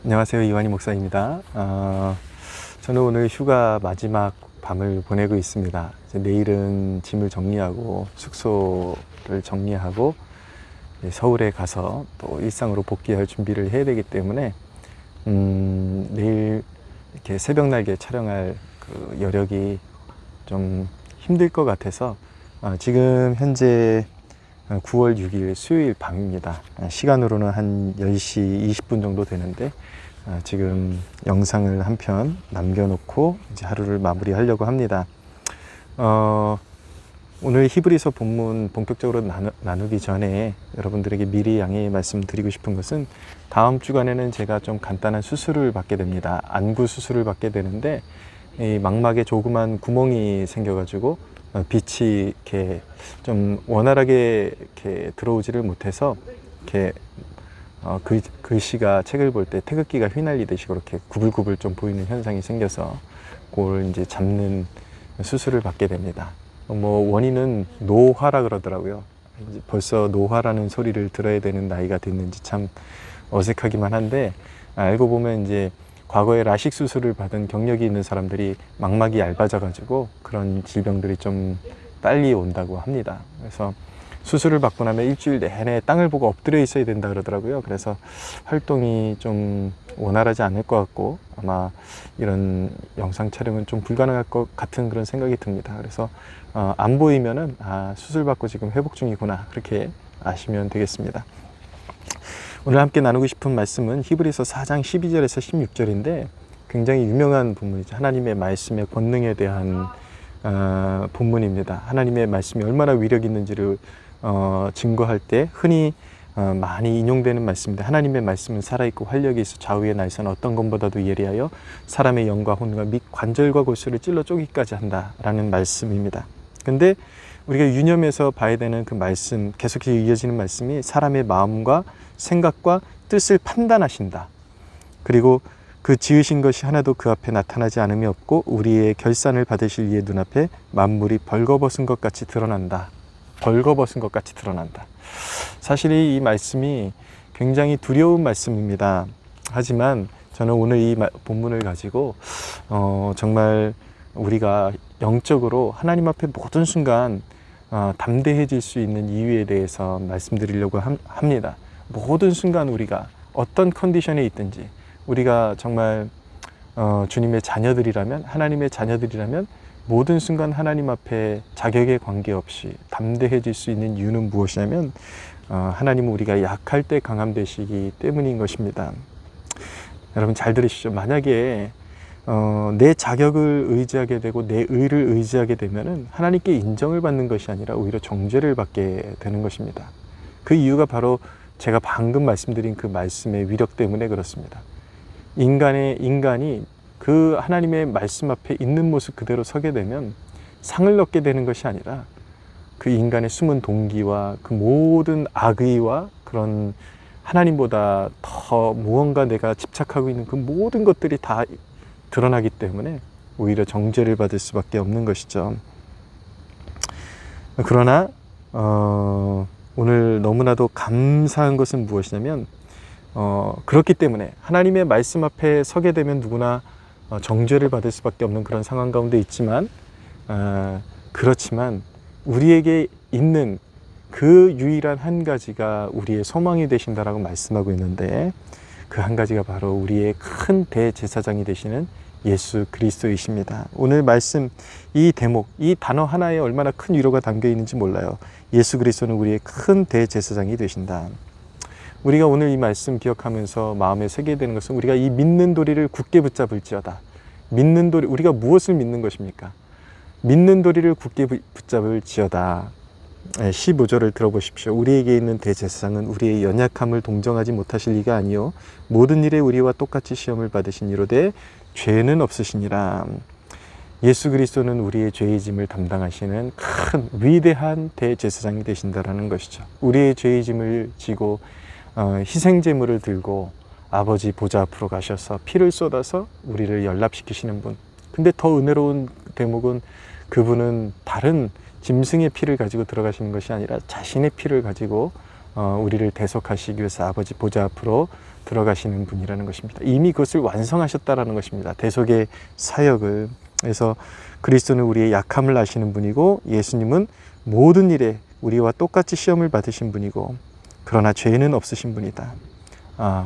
안녕하세요. 이완희 목사입니다. 저는 오늘 휴가 마지막 밤을 보내고 있습니다. 이제 내일은 짐을 정리하고 숙소를 정리하고 서울에 가서 또 일상으로 복귀할 준비를 해야 되기 때문에 내일 이렇게 새벽 날개 촬영할 그 여력이 좀 힘들 것 같아서 지금 현재 9월 6일 수요일 밤입니다. 시간으로는 한 10시 20분 정도 되는데 지금 영상을 한 편 남겨놓고 이제 하루를 마무리하려고 합니다. 오늘 히브리서 본문 본격적으로 나누기 전에 여러분들에게 미리 양해의 말씀 드리고 싶은 것은 다음 주간에는 제가 좀 간단한 수술을 받게 됩니다. 안구 수술을 받게 되는데 이 망막에 조그만 구멍이 생겨가지고 빛이 이렇게 좀 원활하게 이렇게 들어오지를 못해서 이렇게 글씨가 책을 볼 때 태극기가 휘날리듯이 그렇게 구불구불 좀 보이는 현상이 생겨서 그걸 이제 잡는 수술을 받게 됩니다. 원인은 노화라 그러더라고요. 이제 벌써 노화라는 소리를 들어야 되는 나이가 됐는지 참 어색하기만 한데 알고 보면 이제 과거에 라식 수술을 받은 경력이 있는 사람들이 망막이 얇아져 가지고 그런 질병들이 좀 빨리 온다고 합니다. 그래서 수술을 받고 나면 일주일 내내 땅을 보고 엎드려 있어야 된다 그러더라고요. 그래서 활동이 좀 원활하지 않을 것 같고 아마 이런 영상 촬영은 좀 불가능할 것 같은 그런 생각이 듭니다. 그래서 안 보이면은 수술 받고 지금 회복 중이구나 그렇게 아시면 되겠습니다. 오늘 함께 나누고 싶은 말씀은 히브리서 4장 12절에서 16절인데 굉장히 유명한 본문이죠. 하나님의 말씀의 권능에 대한 본문입니다. 하나님의 말씀이 얼마나 위력 있는지를 증거할 때 흔히 많이 인용되는 말씀인데 하나님의 말씀은 살아있고 활력이 있어 좌우의 날선 어떤 것보다도 예리하여 사람의 영과 혼과 및 관절과 골수를 찔러 쪼기까지 한다라는 말씀입니다. 근데 우리가 유념해서 봐야 되는 그 말씀, 계속해서 이어지는 말씀이 사람의 마음과 생각과 뜻을 판단하신다. 그리고 그 지으신 것이 하나도 그 앞에 나타나지 않음이 없고 우리의 결산을 받으실 이의 눈앞에 만물이 벌거벗은 것 같이 드러난다. 벌거벗은 것 같이 드러난다. 사실 이 말씀이 굉장히 두려운 말씀입니다. 하지만 저는 오늘 이 본문을 가지고 정말 우리가 영적으로 하나님 앞에 모든 순간 담대해질 수 있는 이유에 대해서 말씀드리려고 합니다. 모든 순간 우리가 어떤 컨디션에 있든지 우리가 정말 주님의 자녀들이라면 하나님의 자녀들이라면 모든 순간 하나님 앞에 자격에 관계없이 담대해질 수 있는 이유는 무엇이냐면 하나님은 우리가 약할 때 강함 되시기 때문인 것입니다. 여러분 잘 들으시죠. 만약에 내 자격을 의지하게 되고 내 의를 의지하게 되면은 하나님께 인정을 받는 것이 아니라 오히려 정죄를 받게 되는 것입니다. 그 이유가 바로 제가 방금 말씀드린 그 말씀의 위력 때문에 그렇습니다. 인간이 그 하나님의 말씀 앞에 있는 모습 그대로 서게 되면 상을 얻게 되는 것이 아니라 그 인간의 숨은 동기와 그 모든 악의와 그런 하나님보다 더 무언가 내가 집착하고 있는 그 모든 것들이 다 드러나기 때문에 오히려 정죄를 받을 수밖에 없는 것이죠. 그러나 오늘 너무나도 감사한 것은 무엇이냐면 그렇기 때문에 하나님의 말씀 앞에 서게 되면 누구나 정죄를 받을 수밖에 없는 그런 상황 가운데 있지만 그렇지만 우리에게 있는 그 유일한 한 가지가 우리의 소망이 되신다라고 말씀하고 있는데 그 한 가지가 바로 우리의 큰 대제사장이 되시는 예수 그리스도이십니다. 오늘 말씀 이 대목, 이 단어 하나에 얼마나 큰 위로가 담겨 있는지 몰라요. 예수 그리스도는 우리의 큰 대제사장이 되신다. 우리가 오늘 이 말씀 기억하면서 마음에 새기게 되는 것은 우리가 이 믿는 도리를 굳게 붙잡을지어다. 믿는 도리, 우리가 무엇을 믿는 것입니까? 믿는 도리를 굳게 붙잡을지어다. 15절을 들어보십시오. 우리에게 있는 대제사장은 우리의 연약함을 동정하지 못하실 리가 아니요 모든 일에 우리와 똑같이 시험을 받으신 이로되 죄는 없으시니라. 예수 그리스도는 우리의 죄의 짐을 담당하시는 큰 위대한 대제사장이 되신다라는 것이죠. 우리의 죄의 짐을 지고 희생제물을 들고 아버지 보좌 앞으로 가셔서 피를 쏟아서 우리를 연락시키시는 분. 근데 더 은혜로운 대목은 그분은 다른 짐승의 피를 가지고 들어가시는 것이 아니라 자신의 피를 가지고 우리를 대속하시기 위해서 아버지 보좌 앞으로 들어가시는 분이라는 것입니다. 이미 그것을 완성하셨다라는 것입니다. 대속의 사역을. 그래서 그리스도는 우리의 약함을 아시는 분이고 예수님은 모든 일에 우리와 똑같이 시험을 받으신 분이고 그러나 죄는 없으신 분이다.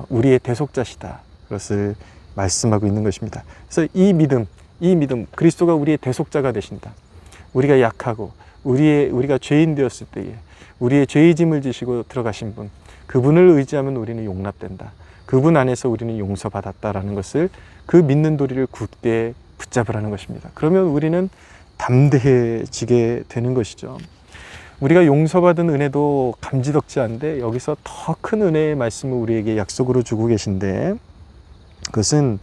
우리의 대속자시다. 그것을 말씀하고 있는 것입니다. 그래서 이 믿음, 그리스도가 우리의 대속자가 되신다. 우리가 약하고 우리가 죄인 되었을 때에 우리의 죄의 짐을 지시고 들어가신 분, 그분을 의지하면 우리는 용납된다. 그분 안에서 우리는 용서받았다라는 것을 그 믿는 도리를 굳게 붙잡으라는 것입니다. 그러면 우리는 담대해지게 되는 것이죠. 우리가 용서받은 은혜도 감지덕지한데 여기서 더 큰 은혜의 말씀을 우리에게 약속으로 주고 계신데 그것은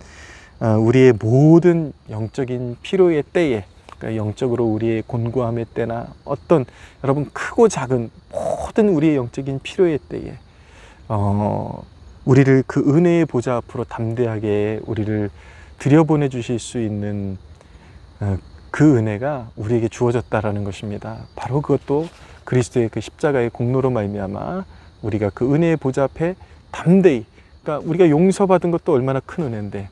우리의 모든 영적인 필요의 때에, 그러니까 영적으로 우리의 곤고함의 때나 어떤 여러분 크고 작은 모든 우리의 영적인 필요의 때에 우리를 그 은혜의 보좌 앞으로 담대하게 우리를 들여보내 주실 수 있는 그 은혜가 우리에게 주어졌다라는 것입니다. 바로 그것도 그리스도의 그 십자가의 공로로 말미암아 우리가 그 은혜의 보좌 앞에 담대히, 그러니까 우리가 용서받은 것도 얼마나 큰 은혜인데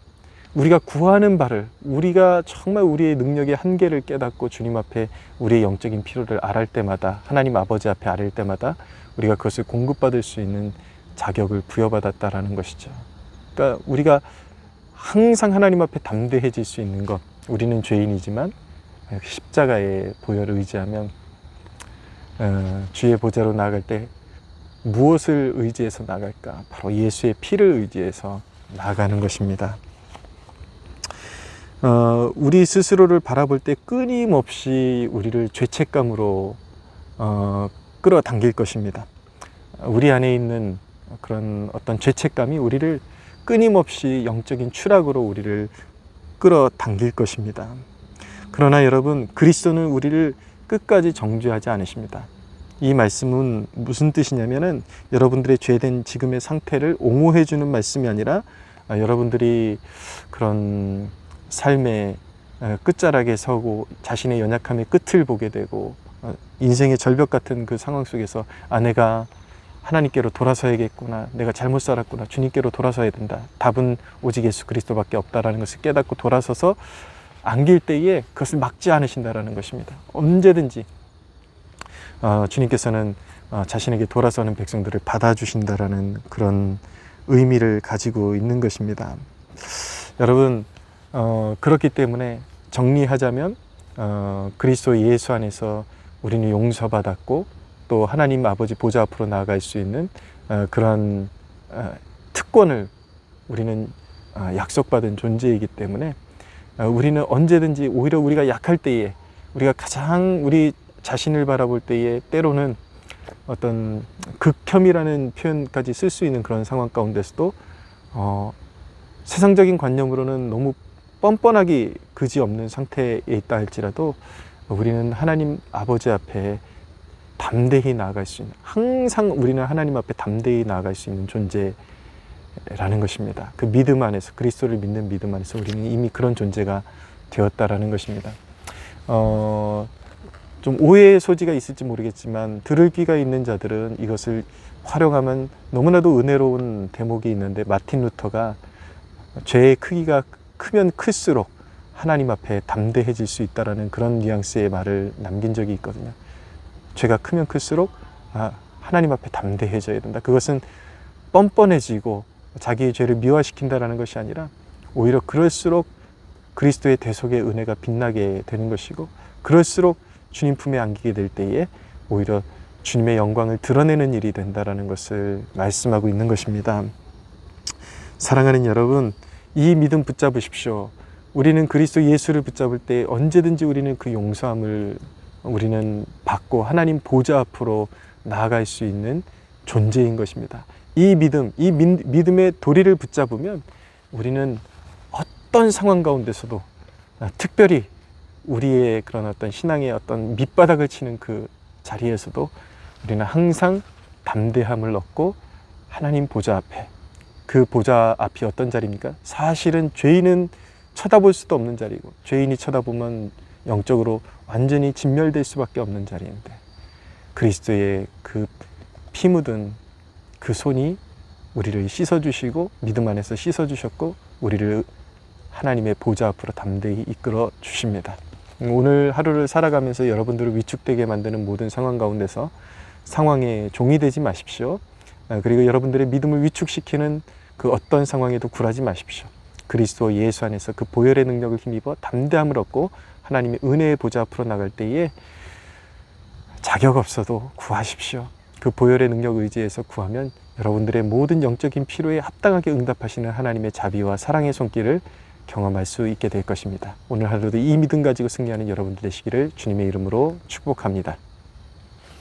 우리가 구하는 바를, 우리가 정말 우리의 능력의 한계를 깨닫고 주님 앞에 우리의 영적인 필요를 아뢰을 때마다, 하나님 아버지 앞에 아뢰을 때마다 우리가 그것을 공급받을 수 있는 자격을 부여받았다라는 것이죠. 그러니까 우리가 항상 하나님 앞에 담대해질 수 있는 것, 우리는 죄인이지만 십자가의 보혈을 의지하면 주의 보좌로 나아갈 때 무엇을 의지해서 나갈까? 바로 예수의 피를 의지해서 나아가는 것입니다. 우리 스스로를 바라볼 때 끊임없이 우리를 죄책감으로 끌어당길 것입니다. 우리 안에 있는 그런 어떤 죄책감이 우리를 끊임없이 영적인 추락으로 우리를 끌어당길 것입니다. 그러나 여러분, 그리스도는 우리를 끝까지 정죄하지 않으십니다. 이 말씀은 무슨 뜻이냐면은 여러분들의 죄된 지금의 상태를 옹호해 주는 말씀이 아니라 여러분들이 그런 삶의 끝자락에 서고 자신의 연약함의 끝을 보게 되고 인생의 절벽 같은 그 상황 속에서 내가 하나님께로 돌아서야겠구나, 내가 잘못 살았구나, 주님께로 돌아서야 된다, 답은 오직 예수 그리스도밖에 없다라는 것을 깨닫고 돌아서서 안길 때에 그것을 막지 않으신다라는 것입니다. 언제든지 주님께서는 자신에게 돌아서는 백성들을 받아주신다라는 그런 의미를 가지고 있는 것입니다. 여러분, 그렇기 때문에 정리하자면 그리스도 예수 안에서 우리는 용서받았고 또 하나님 아버지 보좌 앞으로 나아갈 수 있는 그런 특권을 우리는 약속받은 존재이기 때문에 우리는 언제든지, 오히려 우리가 약할 때에, 우리가 가장 우리 자신을 바라볼 때에 때로는 어떤 극혐이라는 표현까지 쓸 수 있는 그런 상황 가운데서도 세상적인 관념으로는 너무 뻔뻔하기 그지없는 상태에 있다 할지라도 우리는 하나님 아버지 앞에 담대히 나아갈 수 있는, 항상 우리는 하나님 앞에 담대히 나아갈 수 있는 존재라는 것입니다. 그 믿음 안에서, 그리스도를 믿는 믿음 안에서 우리는 이미 그런 존재가 되었다라는 것입니다. 좀 오해의 소지가 있을지 모르겠지만 들을 귀가 있는 자들은 이것을 활용하면 너무나도 은혜로운 대목이 있는데, 마틴 루터가 죄의 크기가 크면 클수록 하나님 앞에 담대해질 수 있다라는 그런 뉘앙스의 말을 남긴 적이 있거든요. 죄가 크면 클수록 하나님 앞에 담대해져야 된다. 그것은 뻔뻔해지고 자기의 죄를 미화시킨다라는 것이 아니라 오히려 그럴수록 그리스도의 대속의 은혜가 빛나게 되는 것이고, 그럴수록 주님 품에 안기게 될 때에 오히려 주님의 영광을 드러내는 일이 된다라는 것을 말씀하고 있는 것입니다. 사랑하는 여러분, 이 믿음 붙잡으십시오. 우리는 그리스도 예수를 붙잡을 때 언제든지 우리는 그 용서함을 우리는 받고 하나님 보좌 앞으로 나아갈 수 있는 존재인 것입니다. 이 믿음, 이 믿음의 도리를 붙잡으면 우리는 어떤 상황 가운데서도, 특별히 우리의 그런 어떤 신앙의 어떤 밑바닥을 치는 그 자리에서도 우리는 항상 담대함을 얻고 하나님 보좌 앞에, 그 보좌 앞이 어떤 자리입니까? 사실은 죄인은 쳐다볼 수도 없는 자리고, 죄인이 쳐다보면 영적으로 완전히 진멸될 수밖에 없는 자리인데, 그리스도의 그 피 묻은 그 손이 우리를 씻어주시고 믿음 안에서 씻어주셨고 우리를 하나님의 보좌 앞으로 담대히 이끌어 주십니다. 오늘 하루를 살아가면서 여러분들을 위축되게 만드는 모든 상황 가운데서 상황의 종이 되지 마십시오. 그리고 여러분들의 믿음을 위축시키는 그 어떤 상황에도 굴하지 마십시오. 그리스도 예수 안에서 그 보혈의 능력을 힘입어 담대함을 얻고 하나님의 은혜의 보좌 앞으로 나갈 때에 자격 없어도 구하십시오. 그 보혈의 능력 의지해서 구하면 여러분들의 모든 영적인 필요에 합당하게 응답하시는 하나님의 자비와 사랑의 손길을 경험할 수 있게 될 것입니다. 오늘 하루도 이 믿음 가지고 승리하는 여러분들 되시기를 주님의 이름으로 축복합니다.